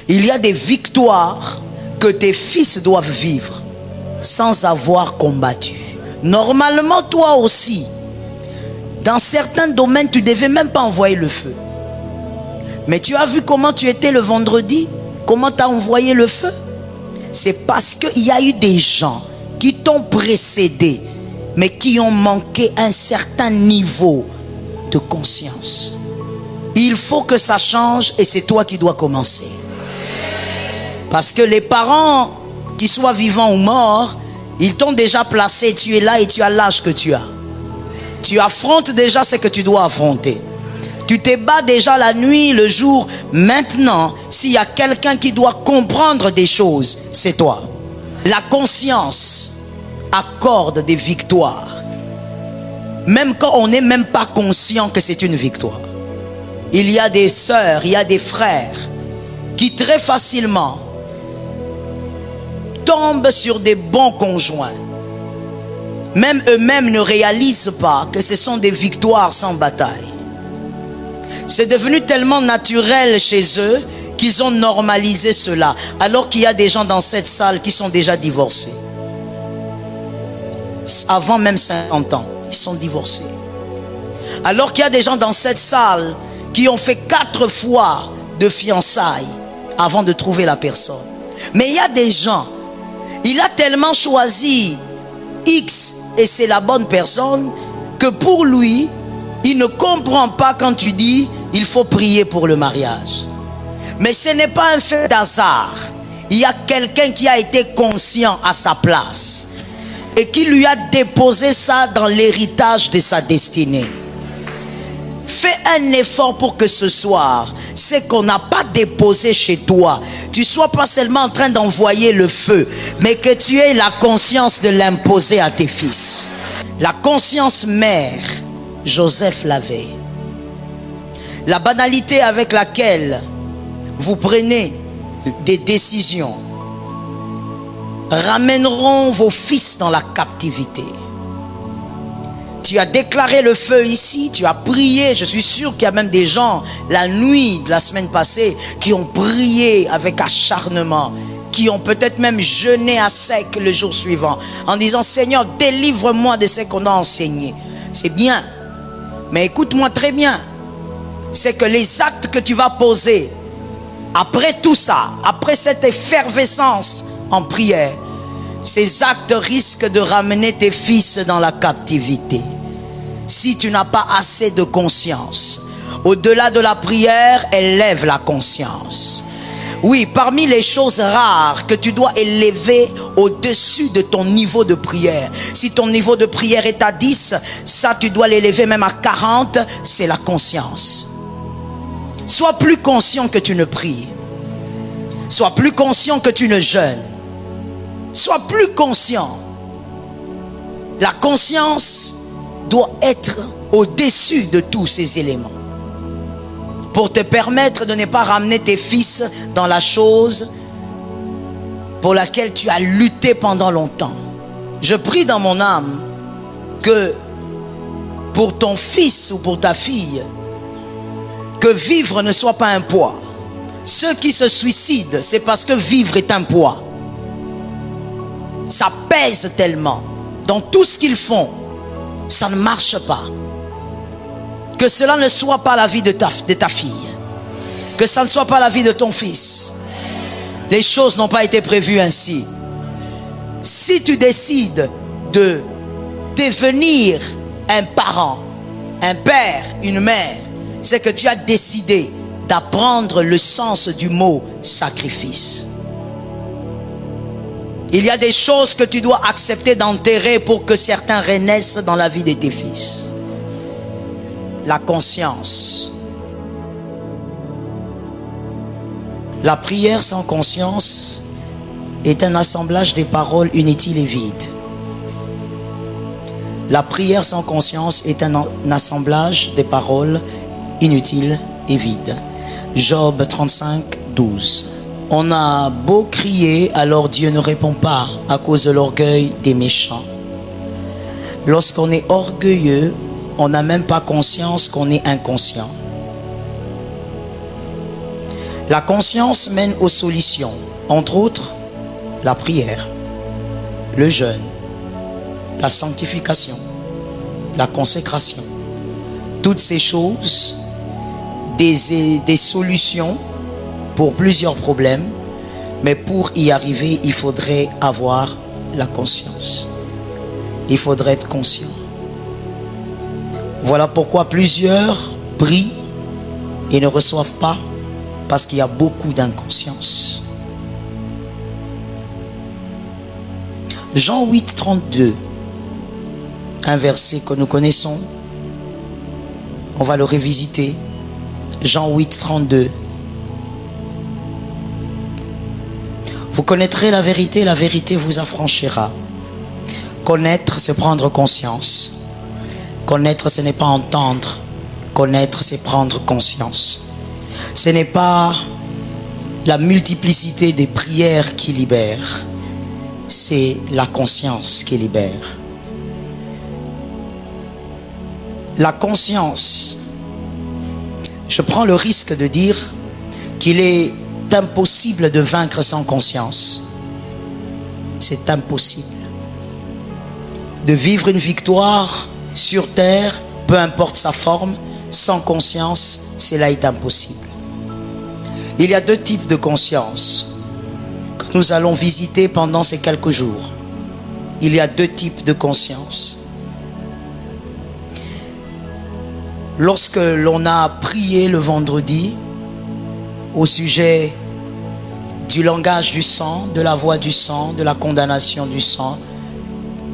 Il y a des victoires que tes fils doivent vivre sans avoir combattu. Normalement, toi aussi, dans certains domaines, tu ne devais même pas envoyer le feu. Mais tu as vu comment tu étais le vendredi? Comment tu as envoyé le feu? C'est parce qu'il y a eu des gens qui t'ont précédé, mais qui ont manqué un certain niveau de conscience. Il faut que ça change et c'est toi qui dois commencer. Parce que les parents, qu'ils soient vivants ou morts, ils t'ont déjà placé, tu es là et tu as l'âge que tu as. Tu affrontes déjà ce que tu dois affronter. Tu te bats déjà la nuit, le jour. Maintenant, s'il y a quelqu'un qui doit comprendre des choses, c'est toi. La conscience accorde des victoires. Même quand on n'est même pas conscient que c'est une victoire. Il y a des sœurs, il y a des frères qui très facilement tombent sur des bons conjoints. Même eux-mêmes ne réalisent pas que ce sont des victoires sans bataille. C'est devenu tellement naturel chez eux qu'ils ont normalisé cela. Alors qu'il y a des gens dans cette salle qui sont déjà divorcés. Avant même 50 ans, ils sont divorcés. Alors qu'il y a des gens dans cette salle qui ont fait 4 fois de fiançailles avant de trouver la personne. Mais il y a des gens, il a tellement choisi X et c'est la bonne personne que pour lui, il ne comprend pas quand tu dis il faut prier pour le mariage. Mais ce n'est pas un fait d'hasard. Il y a quelqu'un qui a été conscient à sa place et qui lui a déposé ça dans l'héritage de sa destinée. Fais un effort pour que ce soir, ce qu'on n'a pas déposé chez toi, tu ne sois pas seulement en train d'envoyer le feu, mais que tu aies la conscience de l'imposer à tes fils. La conscience mère, Joseph l'avait. La banalité avec laquelle vous prenez des décisions ramèneront vos fils dans la captivité. Tu as déclaré le feu ici, tu as prié. Je suis sûr qu'il y a même des gens, la nuit de la semaine passée, qui ont prié avec acharnement, qui ont peut-être même jeûné à sec le jour suivant, en disant, Seigneur, délivre-moi de ce qu'on a enseigné. C'est bien, mais écoute-moi très bien. C'est que les actes que tu vas poser, après tout ça, après cette effervescence en prière, ces actes risquent de ramener tes fils dans la captivité. Si tu n'as pas assez de conscience, au-delà de la prière, élève la conscience. Oui, parmi les choses rares que tu dois élever au-dessus de ton niveau de prière. Si ton niveau de prière est à 10, ça tu dois l'élever même à 40, c'est la conscience. Sois plus conscient que tu ne pries. Sois plus conscient que tu ne jeûnes. Sois plus conscient. La conscience doit être au-dessus de tous ces éléments pour te permettre de ne pas ramener tes fils dans la chose pour laquelle tu as lutté pendant longtemps. Je prie dans mon âme que pour ton fils ou pour ta fille, que vivre ne soit pas un poids. Ceux qui se suicident, c'est parce que vivre est un poids. Ça pèse tellement. Dans tout ce qu'ils font, ça ne marche pas. Que cela ne soit pas la vie de ta fille. Que ça ne soit pas la vie de ton fils. Les choses n'ont pas été prévues ainsi. Si tu décides de devenir un parent, un père, une mère, c'est que tu as décidé d'apprendre le sens du mot sacrifice. Il y a des choses que tu dois accepter d'enterrer pour que certains renaissent dans la vie de tes fils. La conscience. La prière sans conscience est un assemblage des paroles inutiles et vides. La prière sans conscience est un assemblage des paroles inutiles et vides. Job 35, 12. On a beau crier, alors Dieu ne répond pas à cause de l'orgueil des méchants. Lorsqu'on est orgueilleux, on n'a même pas conscience qu'on est inconscient. La conscience mène aux solutions, entre autres la prière, le jeûne, la sanctification, la consécration. Toutes ces choses, des solutions pour plusieurs problèmes, mais pour y arriver, il faudrait avoir la conscience. Il faudrait être conscient. Voilà pourquoi plusieurs prient et ne reçoivent pas, parce qu'il y a beaucoup d'inconscience. Jean 8, 32, un verset que nous connaissons, on va le revisiter. Jean 8, 32. Vous connaîtrez la vérité vous affranchira. Connaître, c'est prendre conscience. Connaître, ce n'est pas entendre. Connaître, c'est prendre conscience. Ce n'est pas la multiplicité des prières qui libèrent. C'est la conscience qui libère. La conscience, je prends le risque de dire qu'il est impossible de vaincre sans conscience. C'est impossible. De vivre une victoire sur terre, peu importe sa forme, sans conscience, cela est impossible. Il y a deux types de conscience que nous allons visiter pendant ces quelques jours. Il y a deux types de conscience. Lorsque l'on a prié le vendredi au sujet du langage du sang, de la voix du sang, de la condamnation du sang,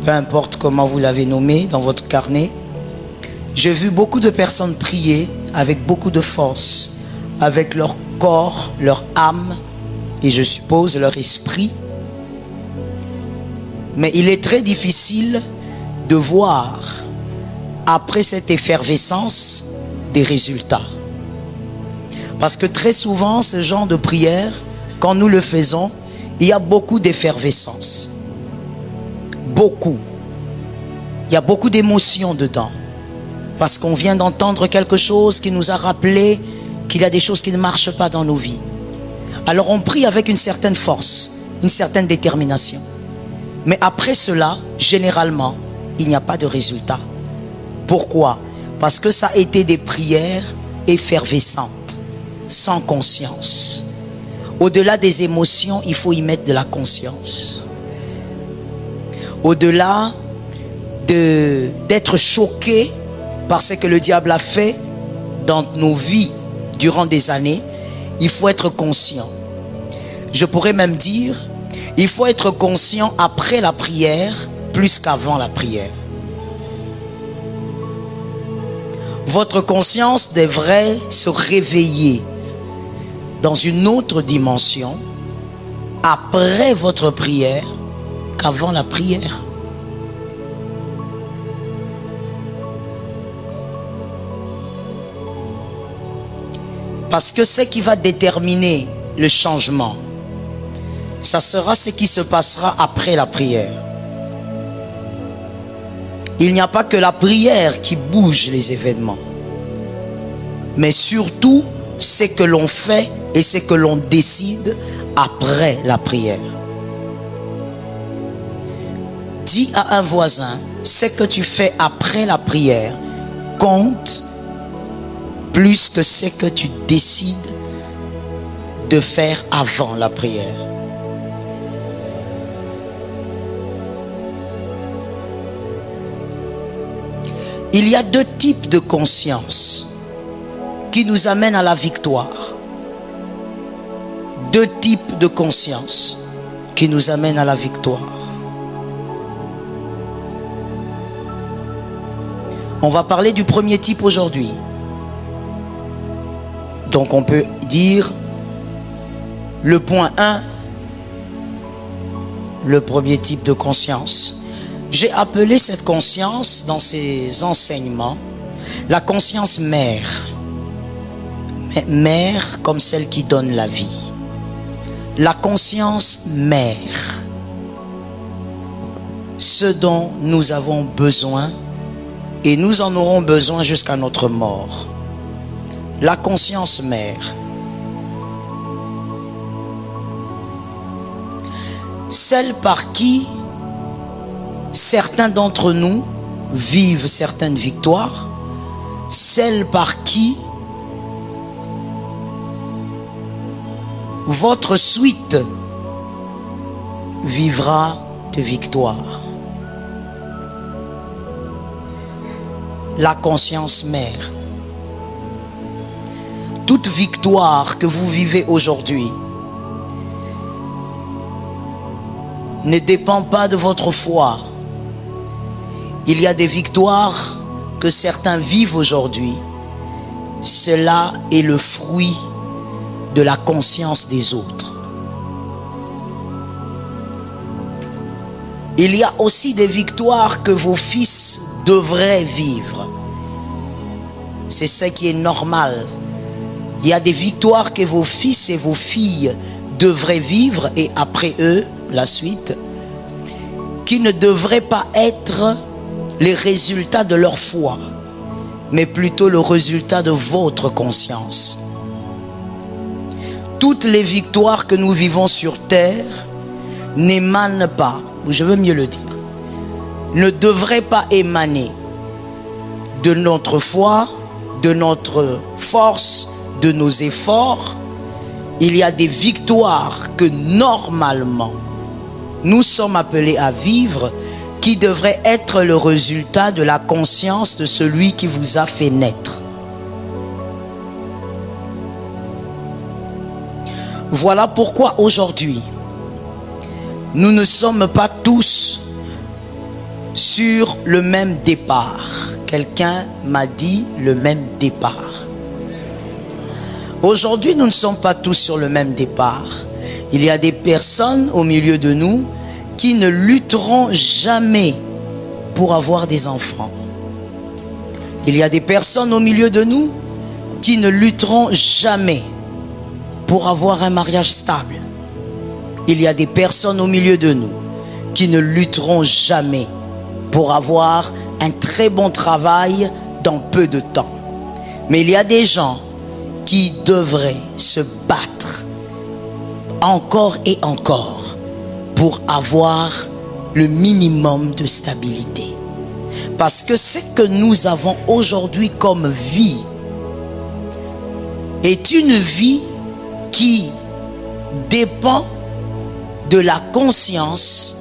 peu importe comment vous l'avez nommé dans votre carnet, j'ai vu beaucoup de personnes prier avec beaucoup de force, avec leur corps, leur âme et je suppose leur esprit. Mais il est très difficile de voir après cette effervescence des résultats. Parce que très souvent, ce genre de prière, quand nous le faisons, il y a beaucoup d'effervescence. Beaucoup. Il y a beaucoup d'émotions dedans. Parce qu'on vient d'entendre quelque chose qui nous a rappelé qu'il y a des choses qui ne marchent pas dans nos vies. Alors on prie avec une certaine force, une certaine détermination. Mais après cela, généralement, il n'y a pas de résultat. Pourquoi? Parce que ça a été des prières effervescentes, sans conscience. Au-delà des émotions, il faut y mettre de la conscience. Au-delà d'être choqué par ce que le diable a fait dans nos vies durant des années, il faut être conscient. Je pourrais même dire, il faut être conscient après la prière plus qu'avant la prière. Votre conscience devrait se réveiller dans une autre dimension après votre prière qu'avant la prière. Parce que ce qui va déterminer le changement, ça sera ce qui se passera après la prière. Il n'y a pas que la prière qui bouge les événements, mais surtout ce que l'on fait et ce que l'on décide après la prière. Dis à un voisin, ce que tu fais après la prière compte plus que ce que tu décides de faire avant la prière. Il y a deux types de conscience qui nous amènent à la victoire. Deux types de conscience qui nous amènent à la victoire. On va parler du premier type aujourd'hui. Donc on peut dire le point 1, le premier type de conscience. J'ai appelé cette conscience dans ces enseignements la conscience mère. Mère comme celle qui donne la vie. La conscience mère. Ce dont nous avons besoin et nous en aurons besoin jusqu'à notre mort. La conscience mère. celle par qui certains d'entre nous vivent certaines victoires, celle par qui votre suite vivra de victoire. La conscience mère. Toute victoire que vous vivez aujourd'hui ne dépend pas de votre foi. Il y a des victoires que certains vivent aujourd'hui. Cela est le fruit de la conscience des autres. Il y a aussi des victoires que vos fils devraient vivre. C'est ce qui est normal. Il y a des victoires que vos fils et vos filles devraient vivre, et après eux, la suite, qui ne devraient pas être les résultats de leur foi, mais plutôt le résultat de votre conscience. Toutes les victoires que nous vivons sur terre n'émanent pas, ou je veux mieux le dire, ne devraient pas émaner de notre foi, de notre force, de nos efforts. Il y a des victoires que normalement nous sommes appelés à vivre, qui devraient être le résultat de la conscience de celui qui vous a fait naître. Voilà pourquoi aujourd'hui, nous ne sommes pas tous sur le même départ. Quelqu'un m'a dit le même départ. Aujourd'hui, nous ne sommes pas tous sur le même départ. Il y a des personnes au milieu de nous qui ne lutteront jamais pour avoir des enfants. Il y a des personnes au milieu de nous qui ne lutteront jamais pour avoir un mariage stable. Il y a des personnes au milieu de nous qui ne lutteront jamais pour avoir un très bon travail dans peu de temps. Mais il y a des gens qui devraient se battre encore et encore pour avoir le minimum de stabilité. Parce que ce que nous avons aujourd'hui comme vie est une vie qui dépend de la conscience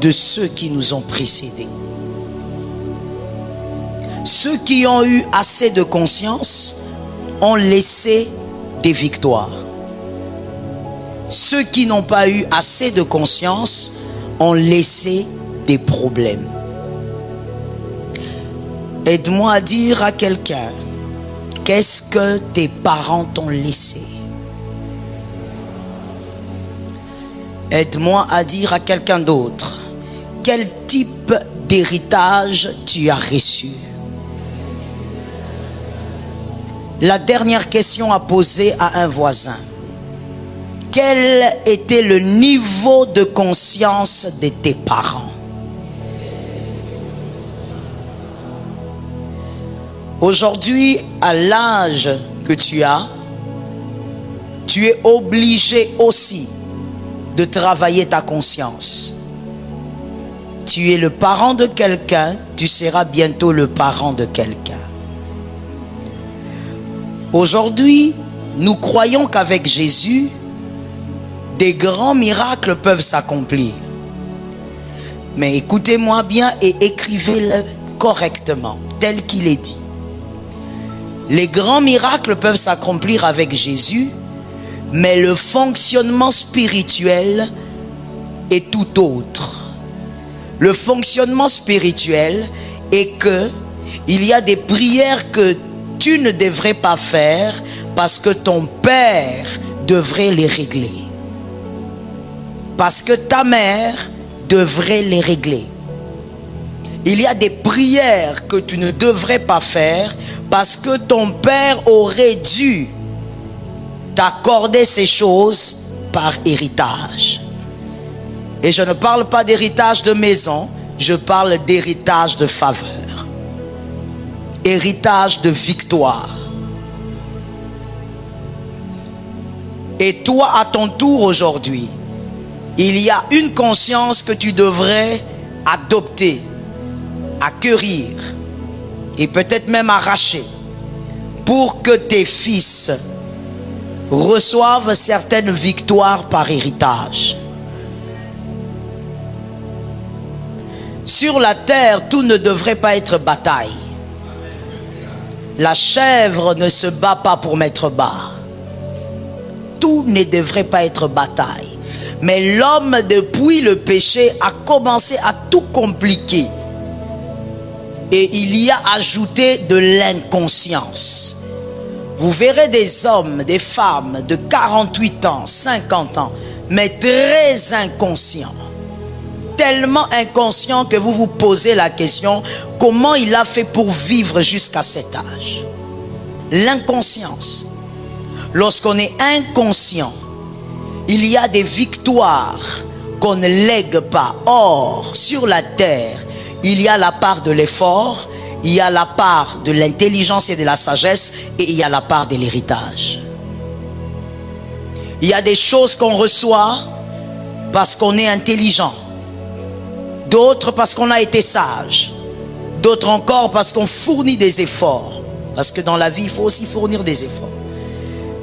de ceux qui nous ont précédés. Ceux qui ont eu assez de conscience ont laissé des victoires. Ceux qui n'ont pas eu assez de conscience ont laissé des problèmes. Aide-moi à dire à quelqu'un, qu'est-ce que tes parents t'ont laissé? Aide-moi à dire à quelqu'un d'autre, quel type d'héritage tu as reçu? La dernière question à poser à un voisin. Quel était le niveau de conscience de tes parents? Aujourd'hui, à l'âge que tu as, tu es obligé aussi de travailler ta conscience. Tu es le parent de quelqu'un, tu seras bientôt le parent de quelqu'un. Aujourd'hui, nous croyons qu'avec Jésus, des grands miracles peuvent s'accomplir. Mais écoutez-moi bien et écrivez-le correctement, tel qu'il est dit. Les grands miracles peuvent s'accomplir avec Jésus, mais le fonctionnement spirituel est tout autre. Le fonctionnement spirituel est que il y a des prières que tu ne devrais pas faire parce que ton père devrait les régler. Parce que ta mère devrait les régler. Il y a des prières que tu ne devrais pas faire parce que ton père aurait dû t'accorder ces choses par héritage. Et je ne parle pas d'héritage de maison, je parle d'héritage de faveur. Héritage de victoire. Et toi, à ton tour aujourd'hui, il y a une conscience que tu devrais adopter, acquérir et peut-être même arracher pour que tes fils reçoivent certaines victoires par héritage. Sur la terre, tout ne devrait pas être bataille. La chèvre ne se bat pas pour mettre bas. Tout ne devrait pas être bataille. Mais l'homme, depuis le péché, a commencé à tout compliquer. Et il y a ajouté de l'inconscience. Vous verrez des hommes, des femmes de 48 ans, 50 ans, mais très inconscients. Tellement inconscients que vous vous posez la question, comment il a fait pour vivre jusqu'à cet âge? L'inconscience. Lorsqu'on est inconscient, il y a des victoires qu'on ne lègue pas. Or, sur la terre, il y a la part de l'effort, il y a la part de l'intelligence et de la sagesse, et il y a la part de l'héritage. Il y a des choses qu'on reçoit parce qu'on est intelligent, d'autres parce qu'on a été sage, d'autres encore parce qu'on fournit des efforts, parce que dans la vie, il faut aussi fournir des efforts.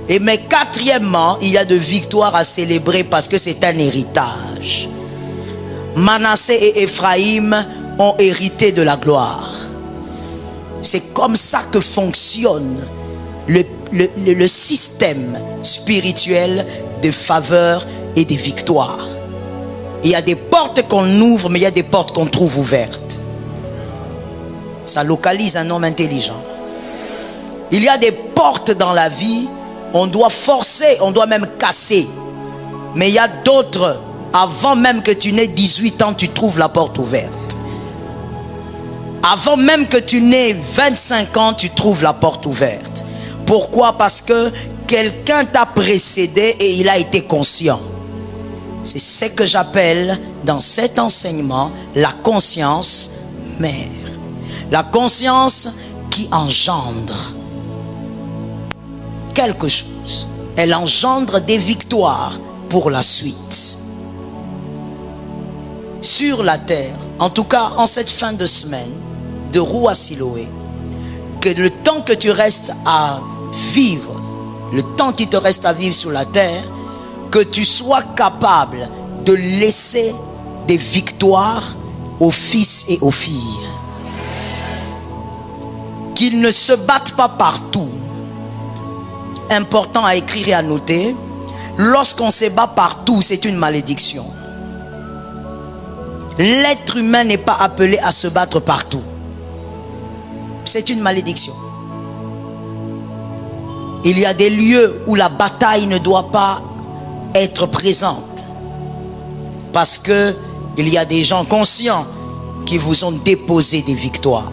Et mais quatrièmement, il y a de victoires à célébrer parce que c'est un héritage. Manassé et Éphraïm ont hérité de la gloire. C'est comme ça que fonctionne le système spirituel de faveur et de victoire. Il y a des portes qu'on ouvre, mais il y a des portes qu'on trouve ouvertes. Ça localise un homme intelligent. Il y a des portes dans la vie, on doit forcer, on doit même casser. Mais il y a d'autres, avant même que tu n'aies 18 ans, tu trouves la porte ouverte. Avant même que tu n'aies 25 ans, tu trouves la porte ouverte. Pourquoi? Parce que quelqu'un t'a précédé et il a été conscient. C'est ce que j'appelle dans cet enseignement la conscience mère. La conscience qui engendre quelque chose. Elle engendre des victoires pour la suite. Sur la terre, en tout cas en cette fin de semaine, de Roue à Siloé, que le temps que tu restes à vivre, le temps qui te reste à vivre sur la terre, que tu sois capable de laisser des victoires aux fils et aux filles. Qu'ils ne se battent pas partout. Important à écrire et à noter, lorsqu'on se bat partout, c'est une malédiction. L'être humain n'est pas appelé à se battre partout. C'est une malédiction. Il y a des lieux où la bataille ne doit pas être présente. Parce que il y a des gens conscients qui vous ont déposé des victoires.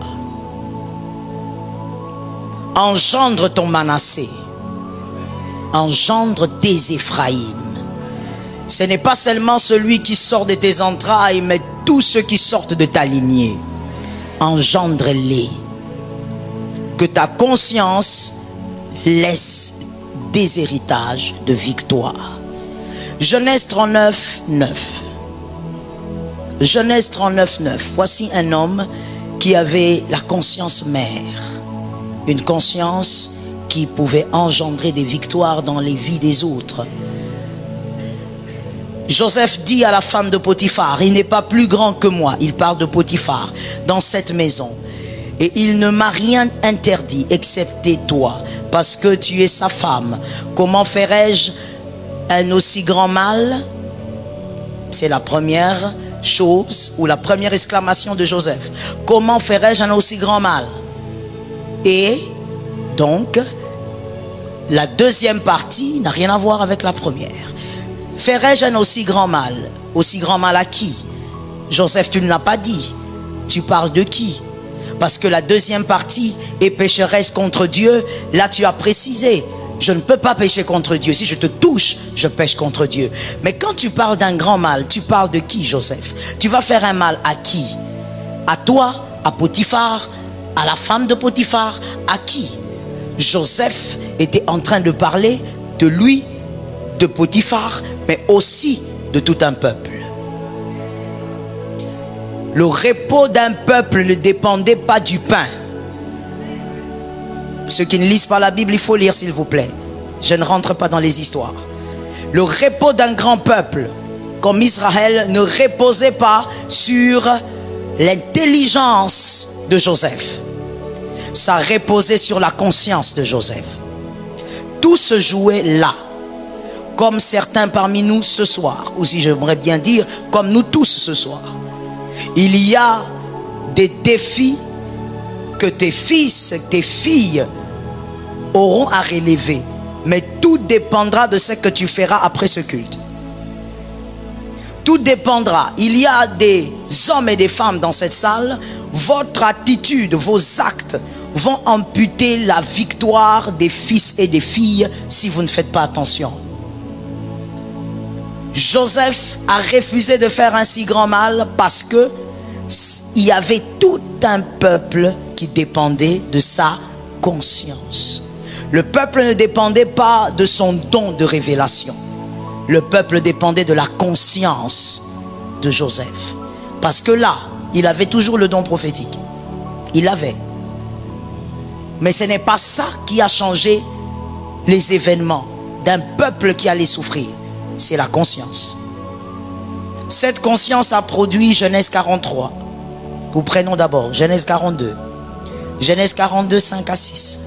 Engendre ton Manassé. Engendre tes Éphraïm. Ce n'est pas seulement celui qui sort de tes entrailles, mais tous ceux qui sortent de ta lignée. Engendre-les. Que ta conscience laisse des héritages de victoire. Genèse 39, 9. Genèse 39, 9. Voici un homme qui avait la conscience mère. Une conscience qui pouvait engendrer des victoires dans les vies des autres. Joseph dit à la femme de Potiphar, il n'est pas plus grand que moi. Il parle de Potiphar dans cette maison. Et il ne m'a rien interdit excepté toi, parce que tu es sa femme. Comment ferais-je un aussi grand mal? C'est la première chose, ou la première exclamation de Joseph. Comment ferais-je un aussi grand mal? Et donc, la deuxième partie n'a rien à voir avec la première. Ferais-je un aussi grand mal? Aussi grand mal à qui? Joseph, tu ne l'as pas dit. Tu parles de qui? Parce que la deuxième partie est pécheresse contre Dieu. Là, tu as précisé. Je ne peux pas pécher contre Dieu. Si je te touche, je pêche contre Dieu. Mais quand tu parles d'un grand mal, tu parles de qui, Joseph? Tu vas faire un mal à qui? À toi? À Potiphar? À la femme de Potiphar? À qui? Joseph était en train de parler de lui, de Potiphar, mais aussi de tout un peuple. Le repos d'un peuple ne dépendait pas du pain. Ceux qui ne lisent pas la Bible, il faut lire s'il vous plaît. Je ne rentre pas dans les histoires. Le repos d'un grand peuple comme Israël ne reposait pas sur l'intelligence de Joseph. Ça reposait sur la conscience de Joseph. Tout se jouait là. Comme certains parmi nous ce soir, ou si j'aimerais bien dire, comme nous tous ce soir. Il y a des défis que tes fils, tes filles auront à relever. Mais tout dépendra de ce que tu feras après ce culte. Tout dépendra. Il y a des hommes et des femmes dans cette salle. Votre attitude, vos actes vont amputer la victoire des fils et des filles si vous ne faites pas attention. Joseph a refusé de faire un si grand mal parce que il y avait tout un peuple qui dépendait de sa conscience. Le peuple ne dépendait pas de son don de révélation. Le peuple dépendait de la conscience de Joseph. Parce que là, il avait toujours le don prophétique. Il l'avait. Mais ce n'est pas ça qui a changé les événements d'un peuple qui allait souffrir. C'est la conscience. Cette conscience a produit Genèse 43. Nous prenons d'abord Genèse 42. Genèse 42, 5 à 6.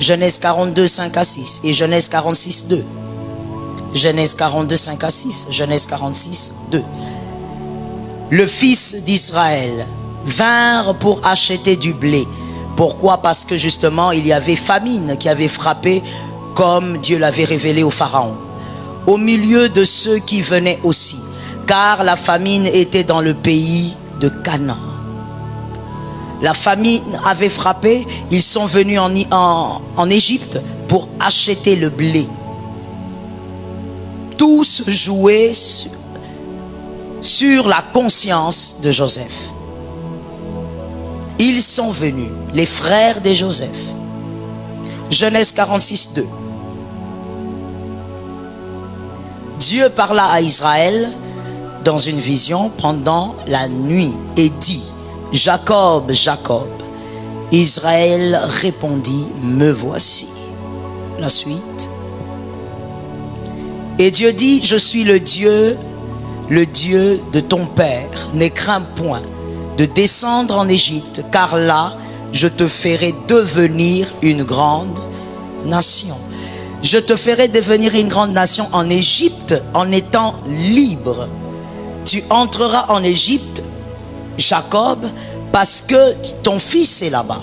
Genèse 42, 5 à 6 et Genèse 46, 2. Genèse 42, 5 à 6, Genèse 46, 2. Le fils d'Israël vinrent pour acheter du blé. Pourquoi? Parce que justement, il y avait famine qui avait frappé comme Dieu l'avait révélé au Pharaon. Au milieu de ceux qui venaient aussi, car la famine était dans le pays de Canaan. La famine avait frappé, ils sont venus en Égypte pour acheter le blé. Tout se jouait sur la conscience de Joseph. Ils sont venus, les frères de Joseph. Genèse 46, 2. Dieu parla à Israël dans une vision pendant la nuit et dit: Jacob, Jacob. Israël répondit: me voici. La suite. Et Dieu dit: je suis le Dieu de ton père. Ne crains point de descendre en Égypte, car là, je te ferai devenir une grande nation. Je te ferai devenir une grande nation en Égypte en étant libre. Tu entreras en Égypte, Jacob, parce que ton fils est là-bas.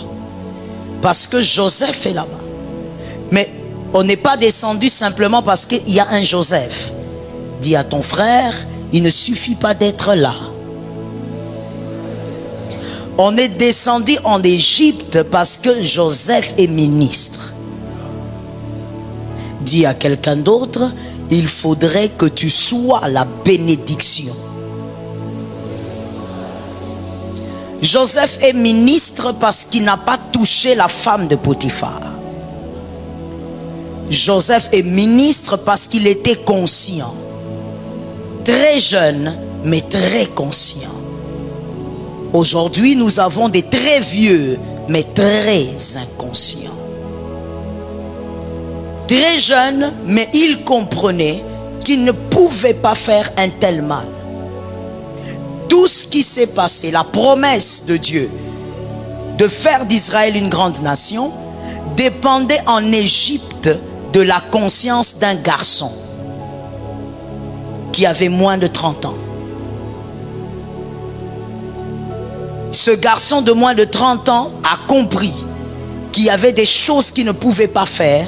Parce que Joseph est là-bas. Mais on n'est pas descendu simplement parce qu'il y a un Joseph. Dis à ton frère, il ne suffit pas d'être là. On est descendu en Égypte parce que Joseph est ministre. Dis à quelqu'un d'autre, il faudrait que tu sois la bénédiction. Joseph est ministre parce qu'il n'a pas touché la femme de Potiphar. Joseph est ministre parce qu'il était conscient. Très jeune, mais très conscient. Aujourd'hui, nous avons des très vieux, mais très inconscients. Très jeune, mais il comprenait qu'il ne pouvait pas faire un tel mal. Tout ce qui s'est passé, la promesse de Dieu de faire d'Israël une grande nation, dépendait en Égypte de la conscience d'un garçon qui avait moins de 30 ans. Ce garçon de moins de 30 ans a compris qu'il y avait des choses qu'il ne pouvait pas faire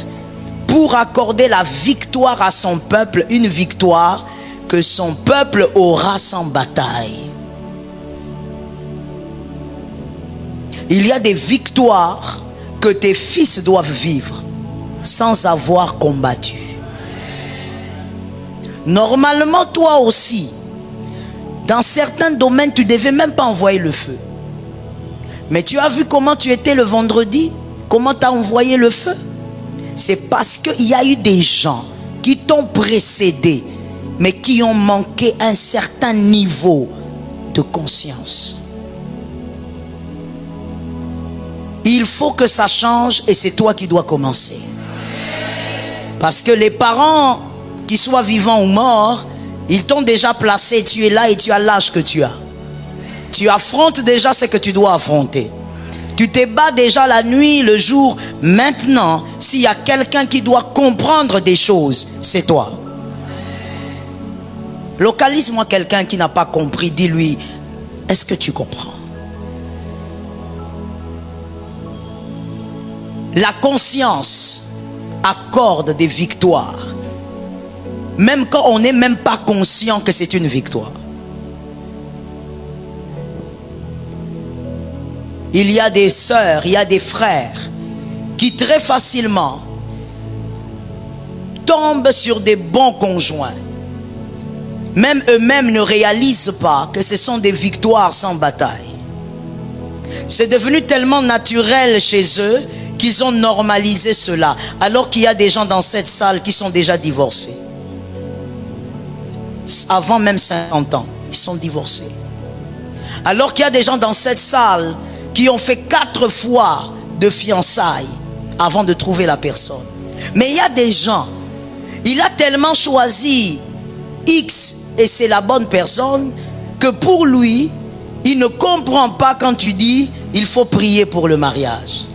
pour accorder la victoire à son peuple, une victoire que son peuple aura sans bataille. Il y a des victoires que tes fils doivent vivre sans avoir combattu. Normalement, toi aussi, dans certains domaines, tu ne devais même pas envoyer le feu. Mais tu as vu comment tu étais le vendredi? Comment tu as envoyé le feu? C'est parce qu'il y a eu des gens qui t'ont précédé, mais qui ont manqué un certain niveau de conscience. Il faut que ça change et c'est toi qui dois commencer. Parce que les parents, qu'ils soient vivants ou morts, ils t'ont déjà placé, tu es là et tu as l'âge que tu as. Tu affrontes déjà ce que tu dois affronter. Tu te bats déjà la nuit, le jour. Maintenant, s'il y a quelqu'un qui doit comprendre des choses, c'est toi. Localise-moi quelqu'un qui n'a pas compris. Dis-lui, est-ce que tu comprends? La conscience accorde des victoires. Même quand on n'est même pas conscient que c'est une victoire. Il y a des sœurs, il y a des frères qui très facilement tombent sur des bons conjoints. Même eux-mêmes ne réalisent pas que ce sont des victoires sans bataille. C'est devenu tellement naturel chez eux qu'ils ont normalisé cela. Alors qu'il y a des gens dans cette salle qui sont déjà divorcés. Avant même 50 ans, ils sont divorcés. Alors qu'il y a des gens dans cette salle qui ont fait 4 fois de fiançailles avant de trouver la personne. Mais il y a des gens, il a tellement choisi X et c'est la bonne personne que pour lui, il ne comprend pas quand tu dis il faut prier pour le mariage.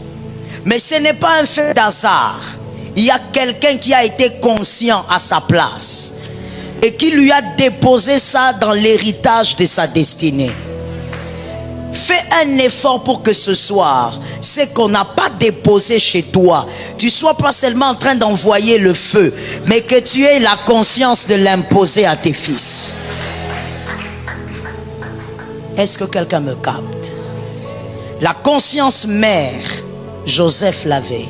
Mais ce n'est pas un fait d'hasard. Il y a quelqu'un qui a été conscient à sa place et qui lui a déposé ça dans l'héritage de sa destinée. Fais un effort pour que ce soir, ce qu'on n'a pas déposé chez toi, tu ne sois pas seulement en train d'envoyer le feu, mais que tu aies la conscience de l'imposer à tes fils. Est-ce que quelqu'un me capte? La conscience mère, Joseph l'avait.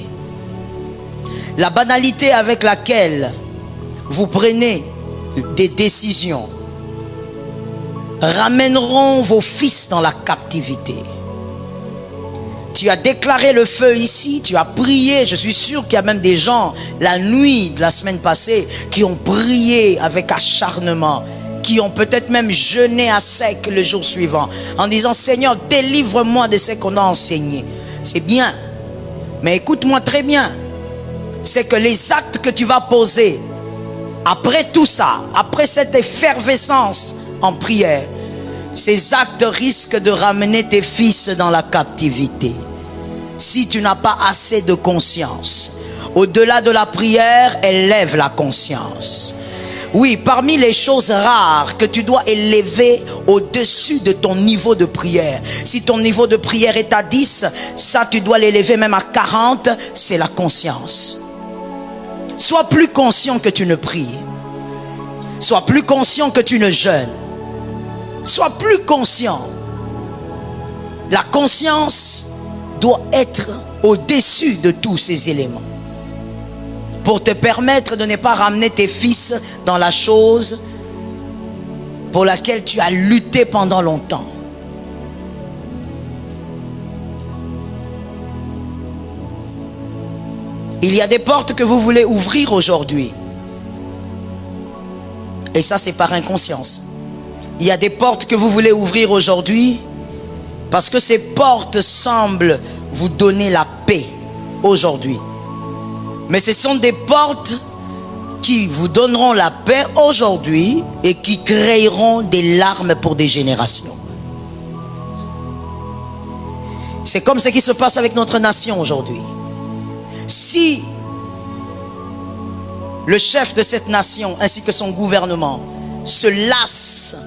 La banalité avec laquelle vous prenez des décisions ramèneront vos fils dans la captivité. Tu as déclaré le feu ici, tu as prié. Je suis sûr qu'il y a même des gens, la nuit de la semaine passée, qui ont prié avec acharnement, qui ont peut-être même jeûné à sec le jour suivant, en disant, Seigneur, délivre-moi de ce qu'on a enseigné. C'est bien, mais écoute-moi très bien, c'est que les actes que tu vas poser, après tout ça, après cette effervescence en prière, ces actes risquent de ramener tes fils dans la captivité. Si tu n'as pas assez de conscience, au-delà de la prière, élève la conscience. Oui, parmi les choses rares que tu dois élever au-dessus de ton niveau de prière. Si ton niveau de prière est à 10, ça tu dois l'élever même à 40, c'est la conscience. Sois plus conscient que tu ne pries. Sois plus conscient que tu ne jeûnes. Sois plus conscient. La conscience doit être au-dessus de tous ces éléments pour te permettre de ne pas ramener tes fils dans la chose pour laquelle tu as lutté pendant longtemps. Il y a des portes que vous voulez ouvrir aujourd'hui. Et ça, c'est par inconscience. Il y a des portes que vous voulez ouvrir aujourd'hui parce que ces portes semblent vous donner la paix aujourd'hui. Mais ce sont des portes qui vous donneront la paix aujourd'hui et qui créeront des larmes pour des générations. C'est comme ce qui se passe avec notre nation aujourd'hui. Si le chef de cette nation ainsi que son gouvernement se lasse,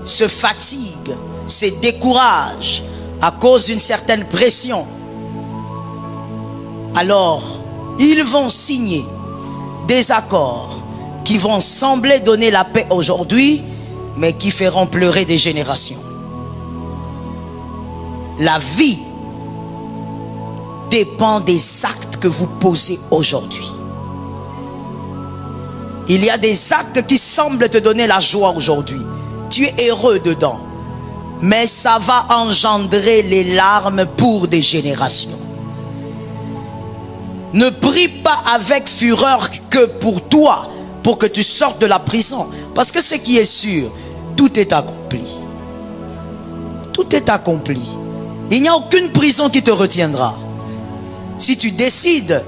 se fatigue, se décourage à cause d'une certaine pression, alors ils vont signer des accords qui vont sembler donner la paix aujourd'hui, mais qui feront pleurer des générations. La vie dépend des actes que vous posez aujourd'hui. Il y a des actes qui semblent te donner la joie aujourd'hui. Tu es heureux dedans. Mais ça va engendrer les larmes pour des générations. Ne prie pas avec fureur que pour toi, pour que tu sortes de la prison. Parce que ce qui est sûr, tout est accompli. Tout est accompli. Il n'y a aucune prison qui te retiendra. Si tu décides,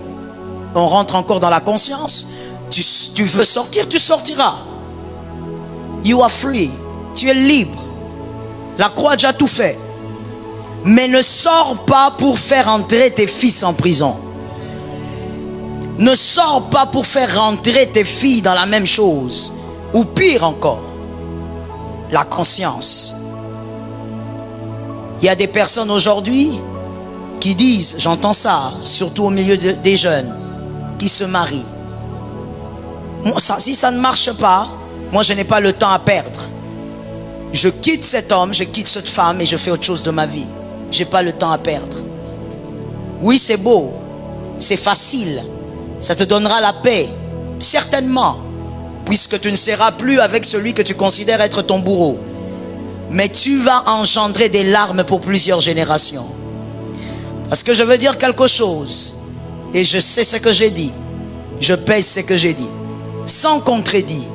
on rentre encore dans la conscience, tu veux sortir, tu sortiras. You are free. Tu es libre. La croix a déjà tout fait. Mais ne sors pas pour faire entrer tes fils en prison. Ne sors pas pour faire rentrer tes filles dans la même chose. Ou pire encore, la conscience. Il y a des personnes aujourd'hui qui disent, j'entends ça, surtout au milieu des jeunes, qui se marient. Si ça ne marche pas, moi je n'ai pas le temps à perdre. Je quitte cet homme, je quitte cette femme et je fais autre chose de ma vie. Je n'ai pas le temps à perdre. Oui, c'est beau, c'est facile, ça te donnera la paix, certainement, puisque tu ne seras plus avec celui que tu considères être ton bourreau. Mais tu vas engendrer des larmes pour plusieurs générations. Parce que je veux dire quelque chose, et je sais ce que j'ai dit, je pèse ce que j'ai dit, sans contredire.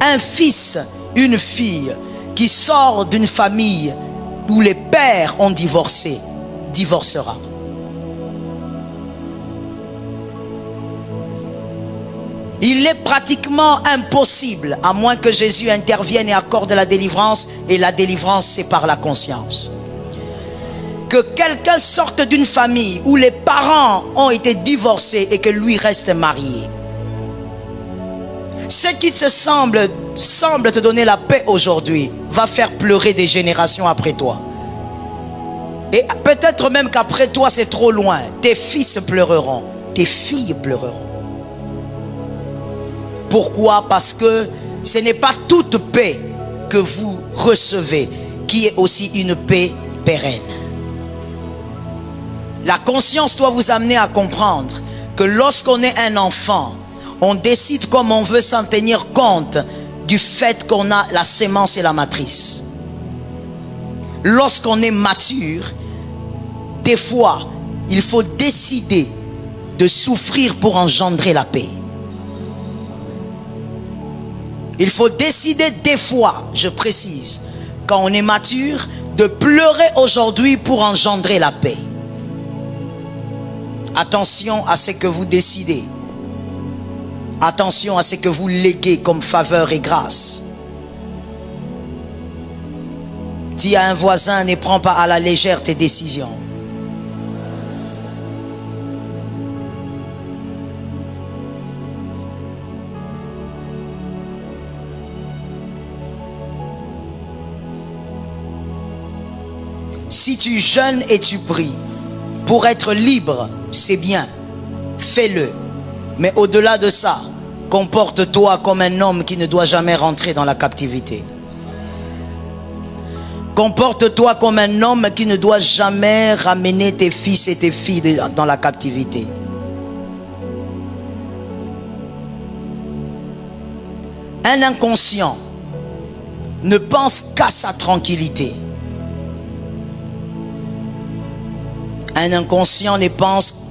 Un fils, une fille qui sort d'une famille où les pères ont divorcé, divorcera. Il est pratiquement impossible, à moins que Jésus intervienne et accorde la délivrance, et la délivrance c'est par la conscience, que quelqu'un sorte d'une famille où les parents ont été divorcés et que lui reste marié. Ce qui semble te donner la paix aujourd'hui va faire pleurer des générations après toi. Et peut-être même qu'après toi c'est trop loin. Tes fils pleureront, tes filles pleureront. Pourquoi? Parce que ce n'est pas toute paix que vous recevez qui est aussi une paix pérenne. La conscience doit vous amener à comprendre que lorsqu'on est un enfant, on décide comme on veut sans tenir compte du fait qu'on a la sémence et la matrice. Lorsqu'on est mature, des fois, il faut décider de souffrir pour engendrer la paix. Il faut décider des fois, je précise, quand on est mature, de pleurer aujourd'hui pour engendrer la paix. Attention à ce que vous décidez. Attention à ce que vous léguez comme faveur et grâce. Dis à un voisin, ne prends pas à la légère tes décisions. Si tu jeûnes et tu pries pour être libre, c'est bien, fais-le. Mais au-delà de ça, comporte-toi comme un homme qui ne doit jamais rentrer dans la captivité. Comporte-toi comme un homme qui ne doit jamais ramener tes fils et tes filles dans la captivité. Un inconscient ne pense qu'à sa tranquillité. Un inconscient ne pense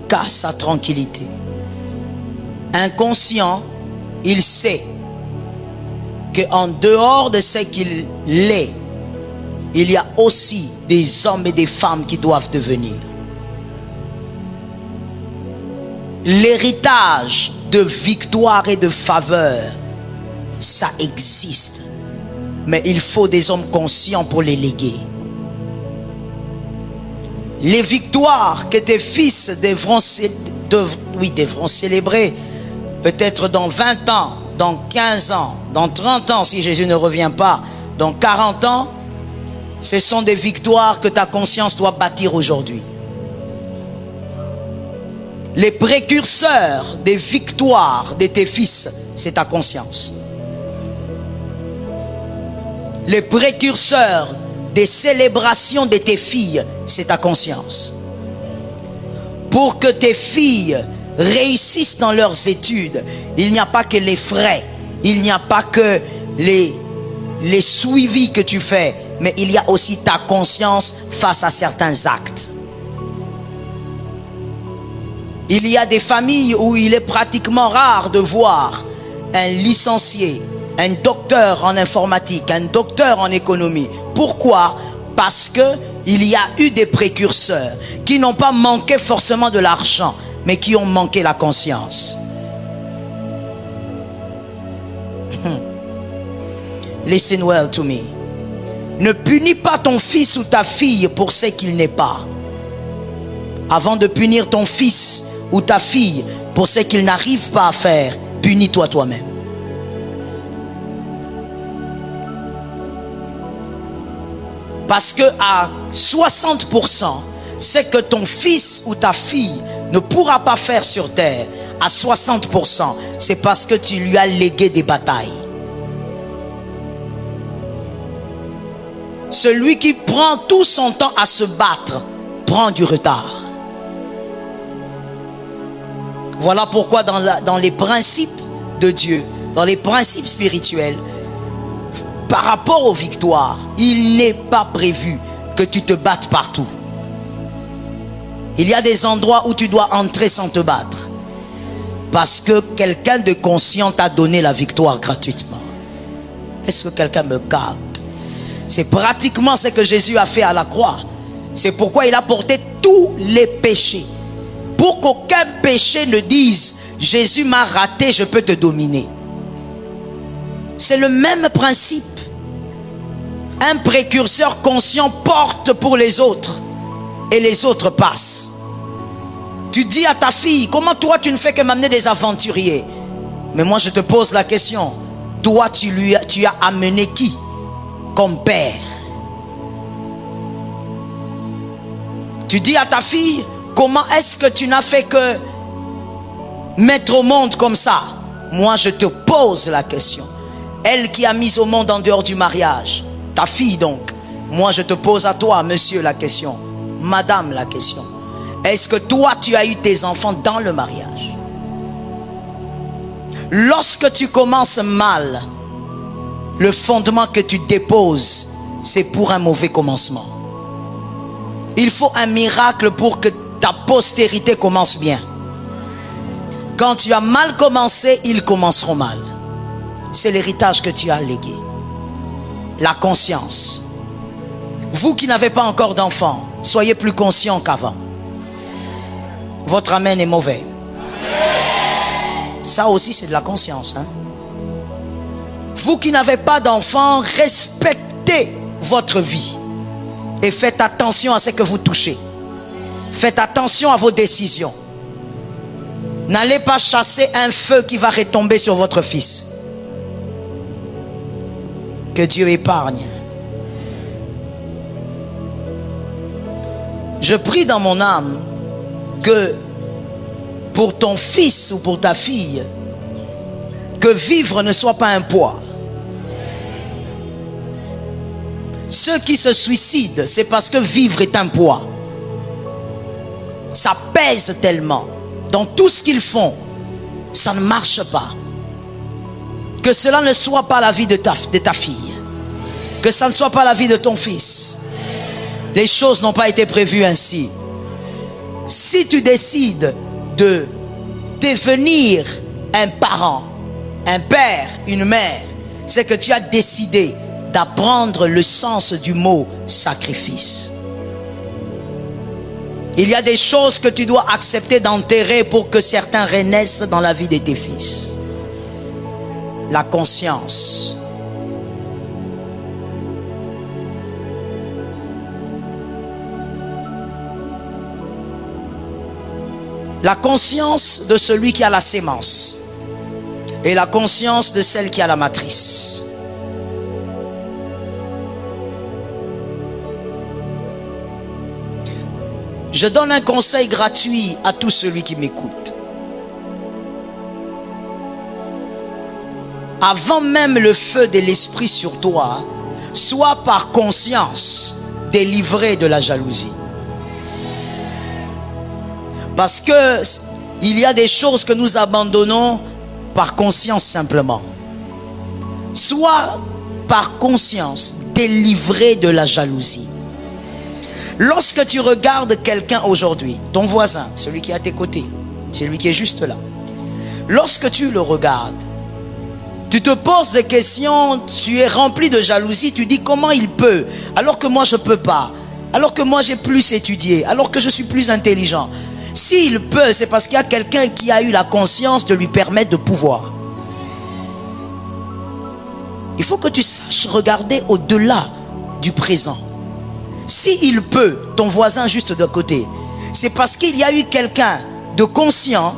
qu'à sa tranquillité. Inconscient, il sait qu'en dehors de ce qu'il est, il y a aussi des hommes et des femmes qui doivent devenir. L'héritage de victoire et de faveur, ça existe. Mais il faut des hommes conscients pour les léguer. Les victoires que tes fils devront célébrer, peut-être dans 20 ans, dans 15 ans, dans 30 ans, si Jésus ne revient pas, dans 40 ans, ce sont des victoires que ta conscience doit bâtir aujourd'hui. Les précurseurs des victoires de tes fils, c'est ta conscience. Les précurseurs des célébrations de tes filles, c'est ta conscience. Pour que tes filles réussissent dans leurs études, il n'y a pas que les frais, il n'y a pas que les suivis que tu fais, mais il y a aussi ta conscience face à certains actes. Il y a des familles où il est pratiquement rare de voir un licencié, un docteur en informatique, un docteur en économie. Pourquoi? Parce que il y a eu des précurseurs qui n'ont pas manqué forcément de l'argent, mais qui ont manqué la conscience. Listen well to me. Ne punis pas ton fils ou ta fille pour ce qu'il n'est pas. Avant de punir ton fils ou ta fille pour ce qu'il n'arrive pas à faire, punis-toi toi-même. Parce que à 60%, c'est que ton fils ou ta fille ne pourra pas faire sur terre. À 60%, c'est parce que tu lui as légué des batailles. Celui qui prend tout son temps à se battre prend du retard. Voilà pourquoi dans les principes de Dieu, dans les principes spirituels, par rapport aux victoires, il n'est pas prévu que tu te battes partout. Il y a des endroits où tu dois entrer sans te battre. Parce que quelqu'un de conscient t'a donné la victoire gratuitement. Est-ce que quelqu'un me capte? C'est pratiquement ce que Jésus a fait à la croix. C'est pourquoi il a porté tous les péchés. Pour qu'aucun péché ne dise « Jésus m'a raté, je peux te dominer ». C'est le même principe. Un précurseur conscient porte pour les autres et les autres passent. Tu dis à ta fille, comment toi tu ne fais que m'amener des aventuriers? Mais moi je te pose la question, toi tu as amené qui comme père? Tu dis à ta fille, comment est-ce que tu n'as fait que mettre au monde comme ça? Moi je te pose la question. Elle qui a mis au monde en dehors du mariage, ta fille donc. Moi je te pose à toi, monsieur, la question. Madame, la question. Est-ce que toi tu as eu tes enfants dans le mariage? Lorsque tu commences mal, le fondement que tu déposes, c'est pour un mauvais commencement. Il faut un miracle pour que ta postérité commence bien. Quand tu as mal commencé, ils commenceront mal. C'est l'héritage que tu as légué. La conscience. Vous qui n'avez pas encore d'enfants, soyez plus conscients qu'avant. Votre amen est mauvais. Ça aussi c'est de la conscience, hein? Vous qui n'avez pas d'enfants, respectez votre vie. Et faites attention à ce que vous touchez. Faites attention à vos décisions. N'allez pas chasser un feu qui va retomber sur votre fils. Que Dieu épargne. Je prie dans mon âme que pour ton fils ou pour ta fille, que vivre ne soit pas un poids. Ceux qui se suicident, c'est parce que vivre est un poids. Ça pèse tellement. Dans tout ce qu'ils font, ça ne marche pas. Que cela ne soit pas la vie de ta fille. Que ça ne soit pas la vie de ton fils. Les choses n'ont pas été prévues ainsi. Si tu décides de devenir un parent, un père, une mère, c'est que tu as décidé d'apprendre le sens du mot sacrifice. Il y a des choses que tu dois accepter d'enterrer pour que certains renaissent dans la vie de tes fils. La conscience. La conscience de celui qui a la sémence et la conscience de celle qui a la matrice. Je donne un conseil gratuit à tout celui qui m'écoute. Avant même le feu de l'esprit sur toi, sois par conscience délivré de la jalousie. Parce que il y a des choses que nous abandonnons par conscience simplement. Sois par conscience délivré de la jalousie. Lorsque tu regardes quelqu'un aujourd'hui, ton voisin, celui qui est à tes côtés, C'est lui qui est juste là. Lorsque tu le regardes, tu te poses des questions, tu es rempli de jalousie, tu dis comment il peut, alors que moi je ne peux pas, alors que moi j'ai plus étudié, alors que je suis plus intelligent. S'il peut, c'est parce qu'il y a quelqu'un qui a eu la conscience de lui permettre de pouvoir. Il faut que tu saches regarder au-delà du présent. S'il peut, ton voisin juste de côté, c'est parce qu'il y a eu quelqu'un de conscient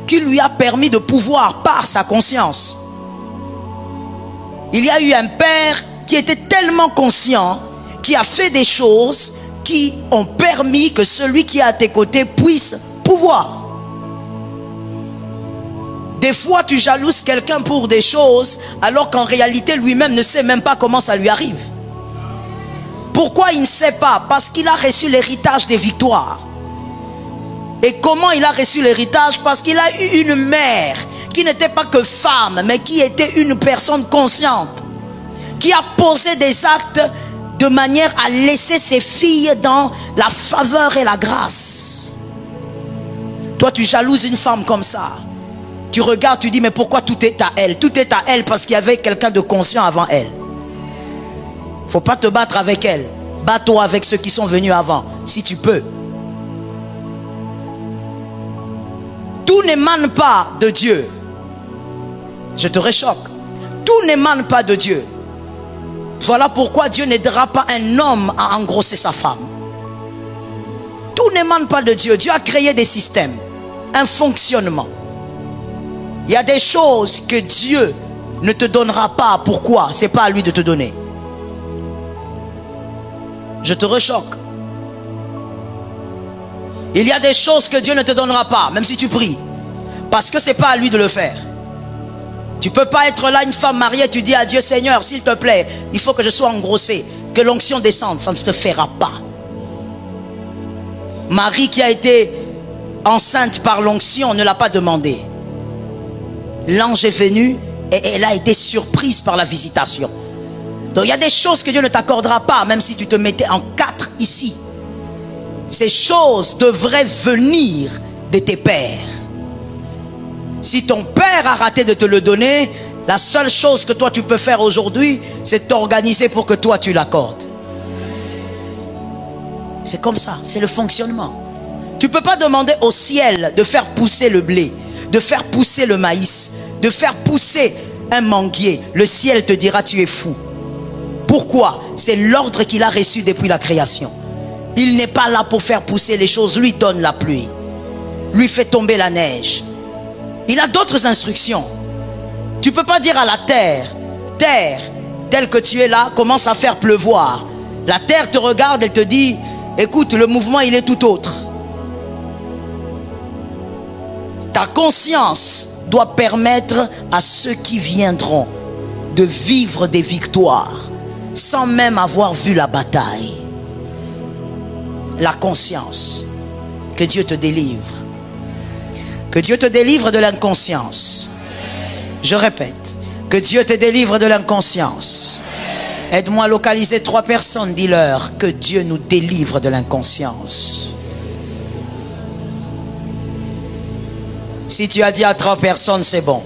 qui lui a permis de pouvoir par sa conscience. Il y a eu un père qui était tellement conscient, qui a fait des choses qui ont permis que celui qui est à tes côtés puisse pouvoir. Des fois, tu jalouses quelqu'un pour des choses, alors qu'en réalité, lui-même ne sait même pas comment ça lui arrive. Pourquoi il ne sait pas? Parce qu'il a reçu l'héritage des victoires. Et comment il a reçu l'héritage? Parce qu'il a eu une mère qui n'était pas que femme, mais qui était une personne consciente, qui a posé des actes de manière à laisser ses filles dans la faveur et la grâce. Toi, tu jalouses une femme comme ça. Tu regardes, tu dis, mais pourquoi tout est à elle? Tout est à elle parce qu'il y avait quelqu'un de conscient avant elle. Il ne faut pas te battre avec elle. Bats-toi avec ceux qui sont venus avant, si tu peux. Tout n'émane pas de Dieu. Je te réchoque. Tout n'émane pas de Dieu. Voilà pourquoi Dieu n'aidera pas un homme à engrosser sa femme. Tout n'émane pas de Dieu. Dieu a créé des systèmes, un fonctionnement. Il y a des choses que Dieu ne te donnera pas. Pourquoi? Ce n'est pas à lui de te donner. Je te rechoque. Il y a des choses que Dieu ne te donnera pas, même si tu pries. Parce que ce n'est pas à lui de le faire. Tu ne peux pas être là, une femme mariée, tu dis à Dieu, Seigneur, s'il te plaît, il faut que je sois engrossé, que l'onction descende. Ça ne se fera pas. Marie qui a été enceinte par l'onction ne l'a pas demandé. L'ange est venu et elle a été surprise par la visitation. Donc il y a des choses que Dieu ne t'accordera pas, même si tu te mettais en 4 ici. Ces choses devraient venir de tes pères. Si ton père a raté de te le donner, la seule chose que toi tu peux faire aujourd'hui, c'est t'organiser pour que toi tu l'accordes. C'est comme ça, c'est le fonctionnement. Tu ne peux pas demander au ciel de faire pousser le blé, de faire pousser le maïs, de faire pousser un manguier. Le ciel te dira tu es fou. Pourquoi? C'est l'ordre qu'il a reçu depuis la création. Il n'est pas là pour faire pousser les choses, lui donne la pluie, lui fait tomber la neige. Il a d'autres instructions. Tu ne peux pas dire à la terre, terre, telle que tu es là, commence à faire pleuvoir. La terre te regarde et te dit, écoute, le mouvement il est tout autre. Ta conscience doit permettre à ceux qui viendront de vivre des victoires sans même avoir vu la bataille. La conscience. Que Dieu te délivre. Que Dieu te délivre de l'inconscience. Je répète, que Dieu te délivre de l'inconscience. Aide-moi à localiser 3 personnes, dis-leur que Dieu nous délivre de l'inconscience. Si tu as dit à 3 personnes, c'est bon.